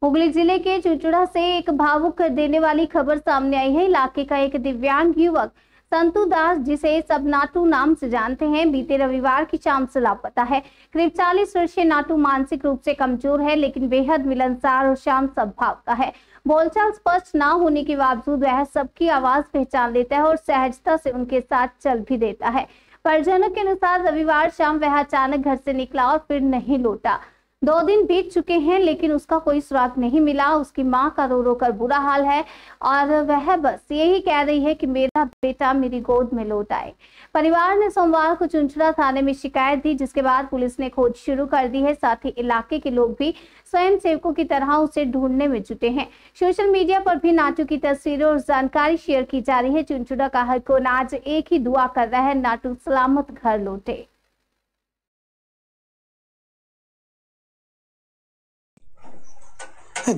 हुगली जिले के चुचुड़ा से एक भावुक कर देने वाली खबर सामने आई है। इलाके का एक दिव्यांग युवक संतू दास, जिसे सब नाटू नाम से जानते हैं, बीते रविवार की शाम से लापता है। करीब 40 वर्षीय नाटू मानसिक रूप से कमजोर है, लेकिन बेहद मिलनसार और शांत स्वभाव का है। बोलचाल स्पष्ट ना होने के बावजूद वह सबकी आवाज पहचान लेता है और सहजता से उनके साथ चल भी देता है। परिजनों के अनुसार रविवार शाम वह अचानक घर से निकला और फिर नहीं लौटा। 2 दिन बीत चुके हैं, लेकिन उसका कोई सुराग नहीं मिला। उसकी मां का रो रो कर बुरा हाल है और वह बस यही कह रही है कि मेरा बेटा मेरी गोद में लौट आए। परिवार ने सोमवार को चुनचुड़ा थाने में शिकायत दी, जिसके बाद पुलिस ने खोज शुरू कर दी है। साथ ही इलाके के लोग भी स्वयं सेवकों की तरह उसे ढूंढने में जुटे हैं। सोशल मीडिया पर भी नाटू की तस्वीरें और जानकारी शेयर की जा रही है। चुनचुड़ा का हर कोई आज एक ही दुआ कर रहा है, नाटू सलामत घर लौटे।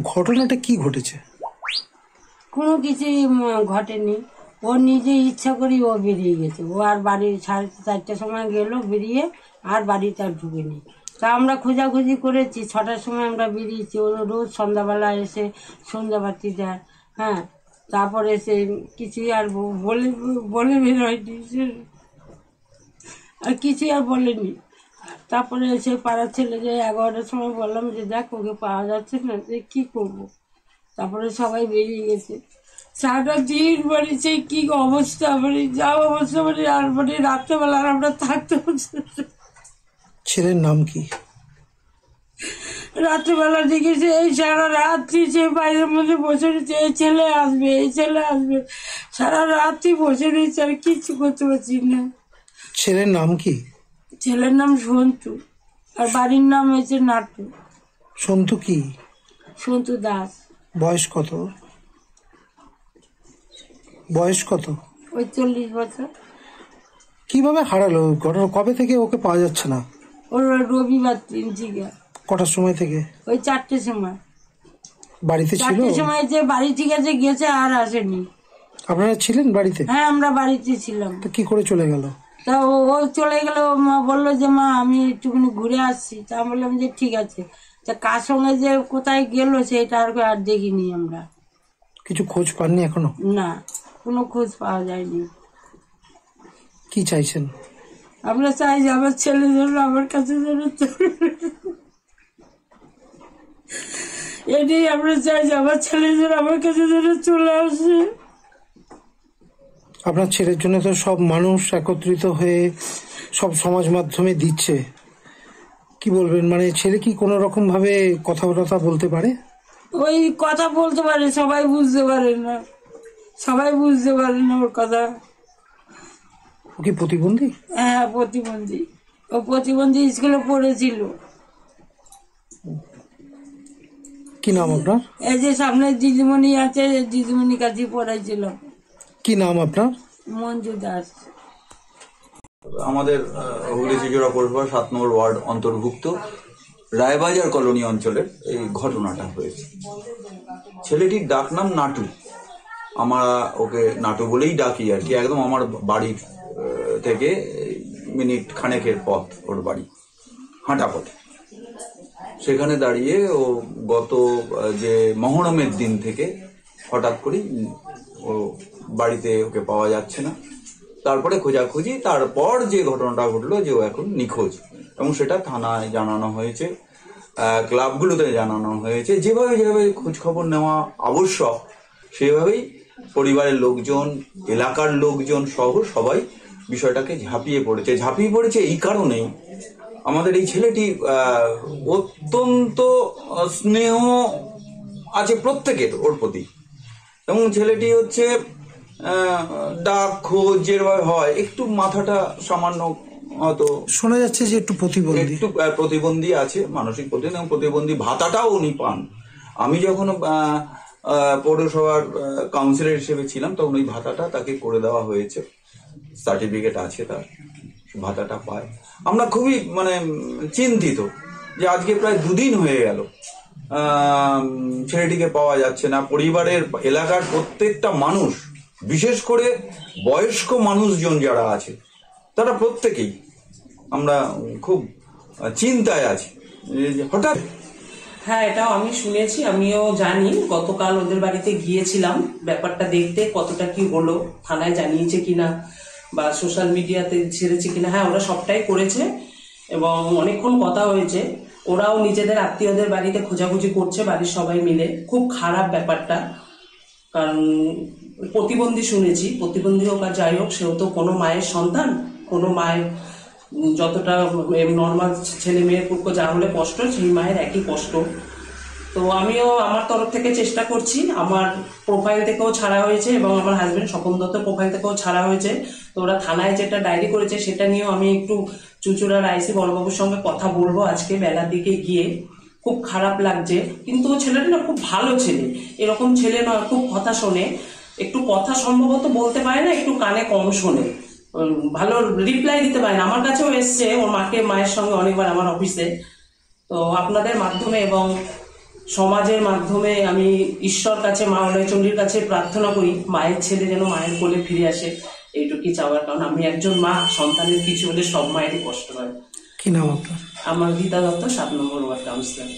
ঘটনাটা কি ঘটেছে? কোনো কিছুই ঘটেনি। ও নিজে ইচ্ছা করি ও বেরিয়ে গেছে। ও আর বাড়ির 4:30টার সময় গেল বেরিয়ে, আর বাড়িতে আর ঢুকেনি। তা আমরা খোঁজাখুঁজি করেছি। 6টার সময় আমরা বেরিয়েছি। ও রোজ সন্ধ্যাবেলা এসে সন্ধ্যাবাতি দেয়। হ্যাঁ, তারপরে এসে কিছুই আর বলে বেরোয়নি, আর কিছুই আর বলেনি। তারপরে এসে পাড়ার ছেলেকে 11টার সময় বললাম যে দেখ ওকে পাওয়া যাচ্ছে না, যে কী করবো। তারপরে সবাই বেরিয়ে গেছে। সারাটা দিন মানে সেই কী অবস্থা, মানে যা অবস্থা, মানে আর মানে রাত্রেবেলা আমরা থাকতে পারছি। ছেলের নাম কি? রাত্রেবেলা দেখেছে এই সারা রাত্রি সে বাইরের মধ্যে বসে রয়েছে, এই ছেলে আসবে, এই ছেলে আসবে, সারা রাত্রি বসে রয়েছে, আর কিছু করতে পারছি না। ছেলের নাম কি? ছেলের নাম সন্তু, আর বাড়ির নাম হয়েছে নাটু। সন্তু কি? সন্তু দাস। বয়স কত? বয়স কত? 40 বছর। কিভাবে হারালো? ঘটনা কবে থেকে ওকে পাওয়া যাচ্ছে না? ওর রবিবার দিন থেকে। কটার সময় থেকে? ওই 4টের সময়। বাড়িতে ছিল? 4টের সময় যে বাড়ি ঠিক আছে গেছে, আর আসেনি। আপনারা ছিলেন বাড়িতে? হ্যাঁ, আমরা বাড়িতে ছিলাম। তো কি করে চলে গেল? তা ও চলে গেল। মা বললো যে মা আমি একটুখানি ঘুরে আসছি। তা বললাম যে ঠিক আছে। তা কার সঙ্গে যে কোথায় গেল সেটা আর দেখিনি আমরা। কিছু খোঁজ পাননি এখনো? না, কোনো খোঁজ পাওয়া যায়নি। কি চাইছেন? আমরা চাই যে আমার ছেলে যেন আমার কাছে যেন এটাই আমরা চাই যে আমার ছেলে যেন আমার কাছে যেন চলে আসে। আপনার ছেলের জন্য তো সব মানুষ একত্রিত হয়ে সব সমাজ মাধ্যমে দিচ্ছে, কি বলবেন? মানে ছেলে কি কোনো রকম ভাবে কথাবার্তা বলতে পারে? ওই কথা বলতে পারে, সবাই বুঝতে পারে না, সবাই বুঝতে পারে না ওর কথা। ও কি প্রতিবন্ধী? হ্যাঁ, প্রতিবন্ধী। ও প্রতিবন্ধী স্কুলে পড়েছিল। কি নাম আপনার? এই যে সামনে দিদিমণি আছে, দিদিমণির কাছে পড়াইছিল। কি নাম আপনার? মঞ্জু দাস। আমাদের হুগলি চুচুড়া পৌরসভা 7 নম্বর ওয়ার্ড অন্তর্ভুক্ত রায়বাজার কলোনি অঞ্চলের এই ঘটনাটা হয়েছে। ছেলেটির ডাক নাম নাটু। আমরা ওকে নাটু বলেই ডাকি আর কি। একদম আমার বাড়ির থেকে মিনিট খানেকের পথ ওর বাড়ি, হাঁটা পথে। সেখানে দাঁড়িয়ে ও গত যে মহরমের দিন থেকে হঠাৎ করেই ও বাড়িতে ওকে পাওয়া যাচ্ছে না। তারপরে খোঁজাখুঁজি, তারপর যে ঘটনাটা ঘটলো যে ও এখন নিখোঁজ, এবং সেটা থানায় জানানো হয়েছে, ক্লাবগুলোতে জানানো হয়েছে। যেভাবে যেভাবে খোঁজ খবর নেওয়া আবশ্যক সেভাবেই পরিবারের লোকজন, এলাকার লোকজন সহ সবাই বিষয়টাকে ঝাঁপিয়ে পড়েছে এই কারণেই আমাদের এই ছেলেটি অত্যন্ত স্নেহ আছে প্রত্যেকের ওর প্রতি, এবং ছেলেটি হচ্ছে ডাক খোঁজ যেভাবে হয়, একটু মাথাটা সামান্য হয়তো শোনা যাচ্ছে যে একটু প্রতিবন্ধী আছে, মানসিক প্রতিবন্ধী, এবং প্রতিবন্ধী ভাতাটাও উনি পান। আমি যখন পৌরসভার কাউন্সিলর হিসেবে ছিলাম তখন ওই ভাতাটা তাকে করে দেওয়া হয়েছে, সার্টিফিকেট আছে তার, ভাতাটা পায়। আমরা খুবই মানে চিন্তিত যে আজকে প্রায় 2 দিন হয়ে গেল ছেলেটিকে পাওয়া যাচ্ছে না। পরিবারের, এলাকার প্রত্যেকটা মানুষ, বিশেষ করে বয়স্ক মানুষজন যারা আছে তারা প্রত্যেকেই আমরা খুব চিন্তায় আছি। হঠাৎ হ্যাঁ, এটাও আমি শুনেছি, আমিও জানি। গতকাল ওদের বাড়িতে গিয়েছিলাম ব্যাপারটা দেখতে, কতটা কি হলো, থানায় জানিয়েছে কিনা বা সোশ্যাল মিডিয়াতে ছেড়েছে কিনা। হ্যাঁ, ওরা সবটাই করেছে এবং অনেকক্ষণ কথা হয়েছে। ওরাও নিজেদের আত্মীয়দের বাড়িতে খোঁজাখুঁজি করছে, বাড়ির সবাই মিলে। খুব খারাপ ব্যাপারটা, কারণ প্রতিবন্ধী শুনেছি, প্রতিবন্ধী হোক আর যাই হোক, সেও তো কোনো মায়ের সন্তান। কোনো মায়ের যতটা নর্মাল ছেলে মেয়ের পক্ষ যা হলে কষ্ট, সেই মায়ের একই কষ্ট। তো আমিও আমার তরফ থেকে চেষ্টা করছি। আমার প্রোফাইল থেকেও ছাড়া হয়েছে এবং আমার হাজবেন্ড স্বপন দত্ত প্রোফাইল থেকেও ছাড়া হয়েছে। তো ওরা থানায় যেটা ডায়েরি করেছে সেটা নিয়েও আমি একটু চুঁচুড়ার আইসি বড়বাবুর সঙ্গে কথা বলবো আজকে বেলার দিকে গিয়ে। খুব খারাপ লাগছে, কিন্তু ও ছেলেটা না খুব ভালো ছেলে, এরকম ছেলে নয়, খুব কথা শোনে। একটু কথা সম্ভবত বলতে পারে না, একটু কানে কম শোনে, ভালো রিপ্লাই দিতে পারে না। আমার কাছেও এসছে ওর মায়ের সঙ্গে অনেকবার আমার অফিসে। তো আপনাদের মাধ্যমে এবং সমাজের মাধ্যমে আমি ঈশ্বর কাছে, মা অলয়চণ্ডীর কাছে প্রার্থনা করি মায়ের ছেলে যেন মায়ের কোলে ফিরে আসে, এইটুকুই চাওয়ার। কারণ আমি একজন মা, সন্তানের কিছু হলে সব মায়েরই কষ্ট হয়। কি নাম আপনার? আমার গীতা দত্ত, 7 নম্বর ওয়ার্ড কাউন্সিলর।